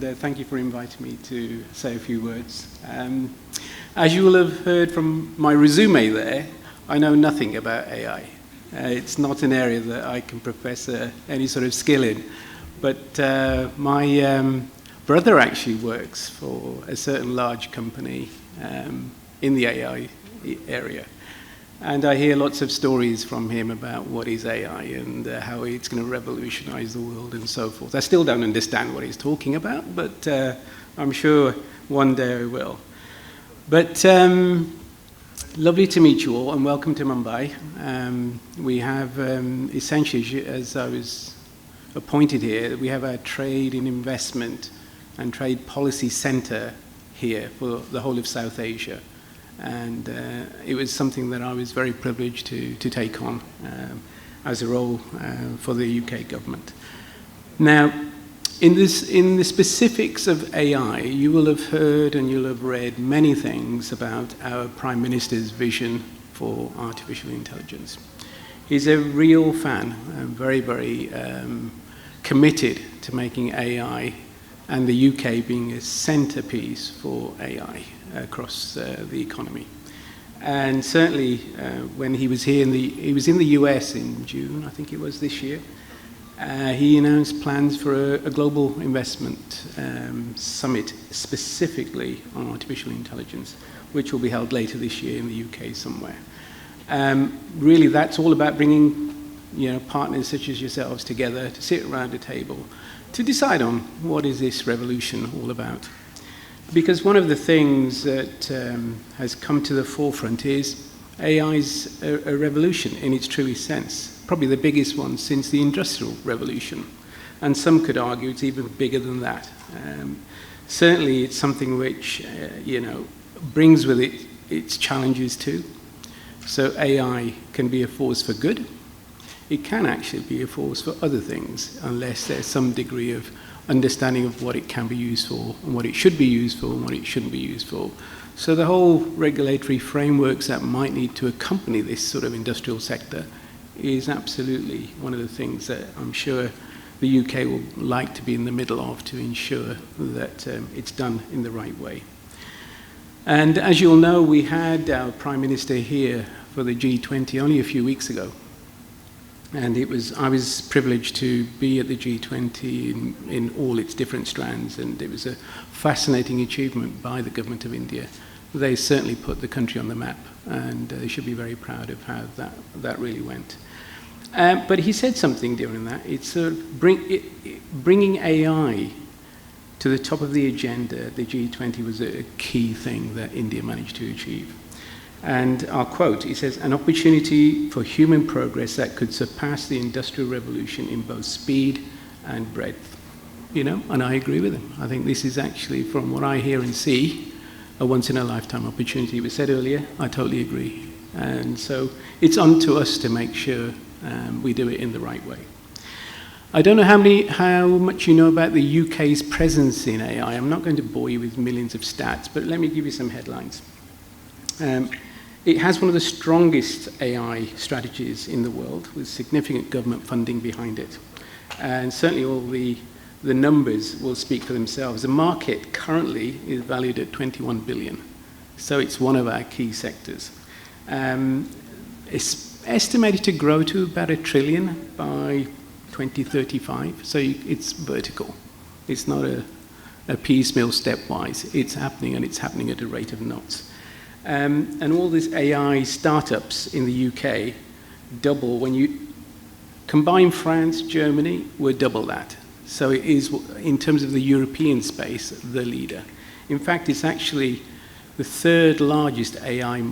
and thank you for inviting me to say a few words. As you will have heard from my resume there, I know nothing about AI. It's not an area that I can profess any sort of skill in, but my brother actually works for a certain large company in the AI area. And I hear lots of stories from him about what is AI and how it's going to revolutionize the world and so forth. I still don't understand what he's talking about, but I'm sure one day I will. But lovely to meet you all, and welcome to Mumbai. We have essentially, as I was appointed here, we have our trade and investment and trade policy center here for the whole of South Asia. And it was something that I was very privileged to take on as a role for the UK government. Now, in the specifics of AI, you will have heard and you'll have read many things about our Prime Minister's vision for artificial intelligence. He's a real fan and very, very committed to making AI and the UK being a centerpiece for AI across the economy. And certainly when he was here, he was in the US in June, I think it was this year, he announced plans for a global investment summit specifically on artificial intelligence, which will be held later this year in the UK somewhere. Really, that's all about bringing partners such as yourselves together to sit around a table to decide on what is this revolution all about. Because one of the things that has come to the forefront is AI is a revolution in its truest sense, probably the biggest one since the Industrial Revolution. And some could argue it's even bigger than that. Certainly it's something which, brings with it its challenges too. So AI can be a force for good. It can actually be a force for other things, unless there's some degree of understanding of what it can be used for, and what it should be used for, and what it shouldn't be used for. So the whole regulatory frameworks that might need to accompany this sort of industrial sector is absolutely one of the things that I'm sure the UK will like to be in the middle of to ensure that it's done in the right way. And as you'll know, we had our Prime Minister here for the G20 only a few weeks ago. And I was privileged to be at the G20 in all its different strands, and it was a fascinating achievement by the government of India. They certainly put the country on the map, and they should be very proud of how that really went. But he said something during that. It's bringing AI to the top of the agenda. The G20 was a key thing that India managed to achieve. And I'll quote, he says, "An opportunity for human progress that could surpass the Industrial Revolution in both speed and breadth." And I agree with him. I think this is actually, from what I hear and see, a once-in-a-lifetime opportunity. It was said earlier, I totally agree. And so it's on to us to make sure we do it in the right way. I don't know how much you know about the UK's presence in AI. I'm not going to bore you with millions of stats, but let me give you some headlines. It has one of the strongest AI strategies in the world, with significant government funding behind it. And certainly all the numbers will speak for themselves. The market currently is valued at 21 billion. So it's one of our key sectors. It's estimated to grow to about $1 trillion by 2035. So it's vertical. It's not a piecemeal stepwise. It's happening, and it's happening at a rate of knots. And all these AI startups in the UK double. When you combine France, Germany, we're double that. So it is, in terms of the European space, the leader. In fact, it's actually the third largest AI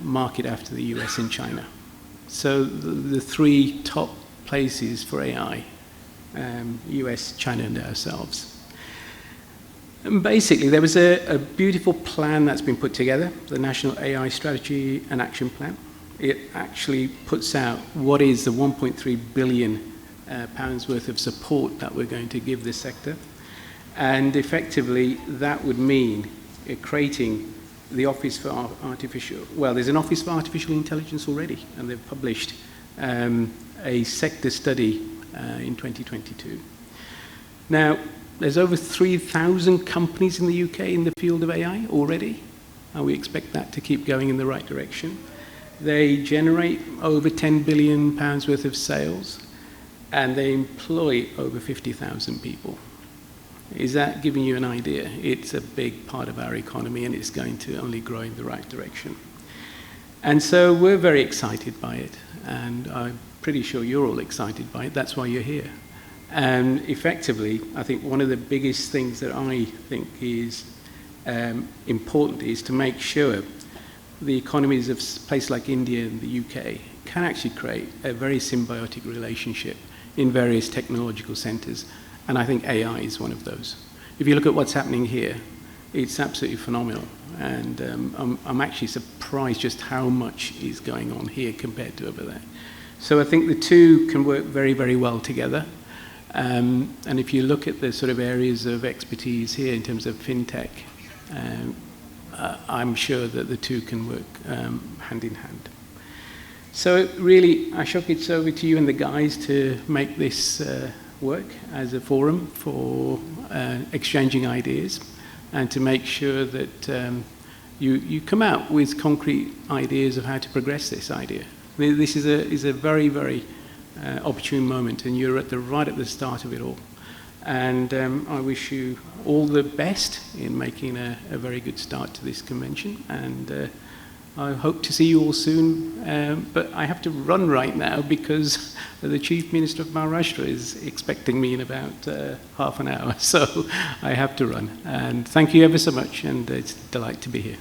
market after the US and China. So the three top places for AI, US, China, and ourselves. And basically, there was a beautiful plan that's been put together, the National AI Strategy and Action Plan. It actually puts out what is the 1.3 billion pounds worth of support that we're going to give this sector. And effectively, that would mean creating the Office for Artificial... Well, there's an Office for Artificial Intelligence already, and they've published a sector study in 2022. Now, There's over 3,000 companies in the UK in the field of AI already, and we expect that to keep going in the right direction. They generate over £10 billion worth of sales, and they employ over 50,000 people. Is that giving you an idea? It's a big part of our economy, and it's going to only grow in the right direction. And so we're very excited by it, and I'm pretty sure you're all excited by it. That's why you're here. And effectively, I think one of the biggest things that I think is important is to make sure the economies of places like India and the UK can actually create a very symbiotic relationship in various technological centres. And I think AI is one of those. If you look at what's happening here, it's absolutely phenomenal. And I'm actually surprised just how much is going on here compared to over there. So I think the two can work very, very well together. And if you look at the sort of areas of expertise here in terms of fintech, I'm sure that the two can work hand in hand. So really, Ashok, it's over to you and the guys to make this work as a forum for exchanging ideas and to make sure that you come out with concrete ideas of how to progress this idea. This is a very, very opportune moment, and you're right at the start of it all. And I wish you all the best in making a very good start to this convention. And I hope to see you all soon. But I have to run right now because the Chief Minister of Maharashtra is expecting me in about half an hour. So I have to run. And thank you ever so much, and it's a delight to be here.